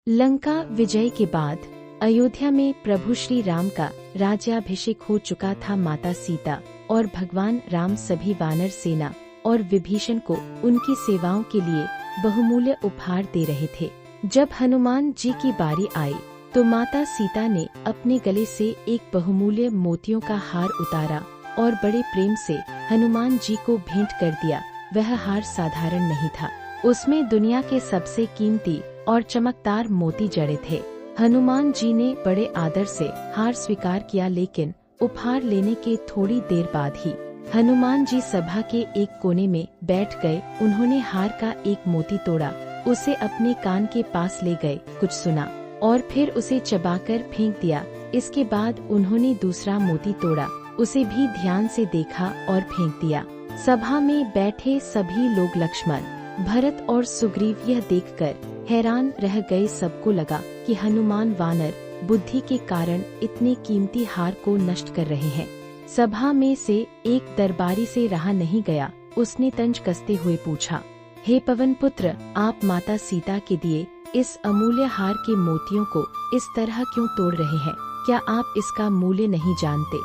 लंका विजय के बाद अयोध्या में प्रभु श्री राम का राज्याभिषेक हो चुका था। माता सीता और भगवान राम सभी वानर सेना और विभीषण को उनकी सेवाओं के लिए बहुमूल्य उपहार दे रहे थे। जब हनुमान जी की बारी आई तो माता सीता ने अपने गले से एक बहुमूल्य मोतियों का हार उतारा और बड़े प्रेम से हनुमान जी को भेंट कर दिया। वह हार साधारण नहीं था, उसमें दुनिया के सबसे कीमती और चमकदार मोती जड़े थे। हनुमान जी ने बड़े आदर से हार स्वीकार किया, लेकिन उपहार लेने के थोड़ी देर बाद ही हनुमान जी सभा के एक कोने में बैठ गए। उन्होंने हार का एक मोती तोड़ा, उसे अपने कान के पास ले गए, कुछ सुना और फिर उसे चबाकर फेंक दिया। इसके बाद उन्होंने दूसरा मोती तोड़ा, उसे भी ध्यान से देखा और फेंक दिया। सभा में बैठे सभी लोग लक्ष्मण, भरत और सुग्रीव यह देखकर हैरान रह गए। सबको लगा कि हनुमान वानर बुद्धि के कारण इतने कीमती हार को नष्ट कर रहे हैं। सभा में से एक दरबारी से रहा नहीं गया, उसने तंज कसते हुए पूछा, हे पवन पुत्र, आप माता सीता के दिए इस अमूल्य हार के मोतियों को इस तरह क्यों तोड़ रहे हैं? क्या आप इसका मूल्य नहीं जानते?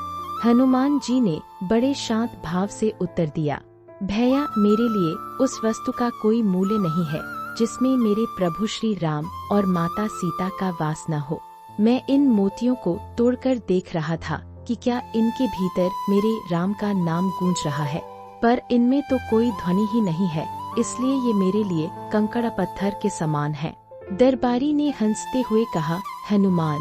हनुमान जी ने बड़े शांत भाव से उत्तर दिया, भैया, मेरे लिए उस वस्तु का कोई मूल्य नहीं है जिसमें मेरे प्रभु श्री राम और माता सीता का वास न हो। मैं इन मोतियों को तोड़कर देख रहा था कि क्या इनके भीतर मेरे राम का नाम गूंज रहा है, पर इनमें तो कोई ध्वनि ही नहीं है, इसलिए ये मेरे लिए कंकड़ पत्थर के समान है। दरबारी ने हंसते हुए कहा, हनुमान,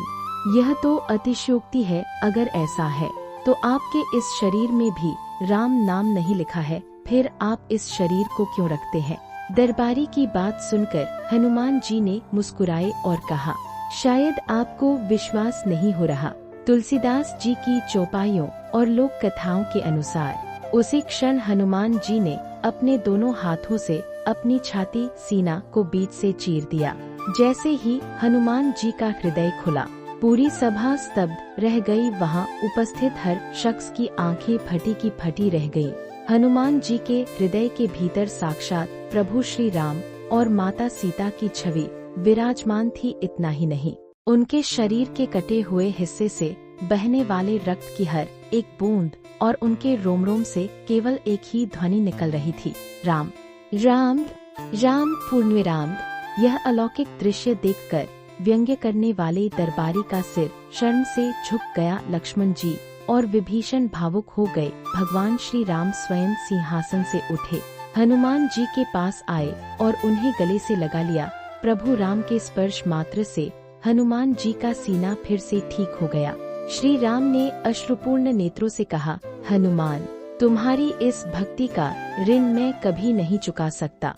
यह तो अतिशयोक्ति है। अगर ऐसा है तो आपके इस शरीर में भी राम नाम नहीं लिखा है, फिर आप इस शरीर को क्यों रखते हैं? दरबारी की बात सुनकर हनुमान जी ने मुस्कुराए और कहा, शायद आपको विश्वास नहीं हो रहा। तुलसीदास जी की चौपाइयों और लोक कथाओं के अनुसार उसी क्षण हनुमान जी ने अपने दोनों हाथों से अपनी छाती सीना को बीच से चीर दिया। जैसे ही हनुमान जी का हृदय खुला, पूरी सभा स्तब्ध रह गई। वहाँ उपस्थित हर शख्स की आंखें फटी की फटी रह गई। हनुमान जी के हृदय के भीतर साक्षात प्रभु श्री राम और माता सीता की छवि विराजमान थी। इतना ही नहीं, उनके शरीर के कटे हुए हिस्से से बहने वाले रक्त की हर एक बूंद और उनके रोम रोम से केवल एक ही ध्वनि निकल रही थी, राम राम राम पूर्णविराम। यह अलौकिक दृश्य देखकर व्यंग्य करने वाले दरबारी का सिर शर्म से झुक गया। लक्ष्मण जी और विभीषण भावुक हो गए। भगवान श्री राम स्वयं सिंहासन से उठे, हनुमान जी के पास आए और उन्हें गले से लगा लिया। प्रभु राम के स्पर्श मात्र से हनुमान जी का सीना फिर से ठीक हो गया। श्री राम ने अश्रुपूर्ण नेत्रों से कहा, हनुमान, तुम्हारी इस भक्ति का ऋण मैं कभी नहीं चुका सकता।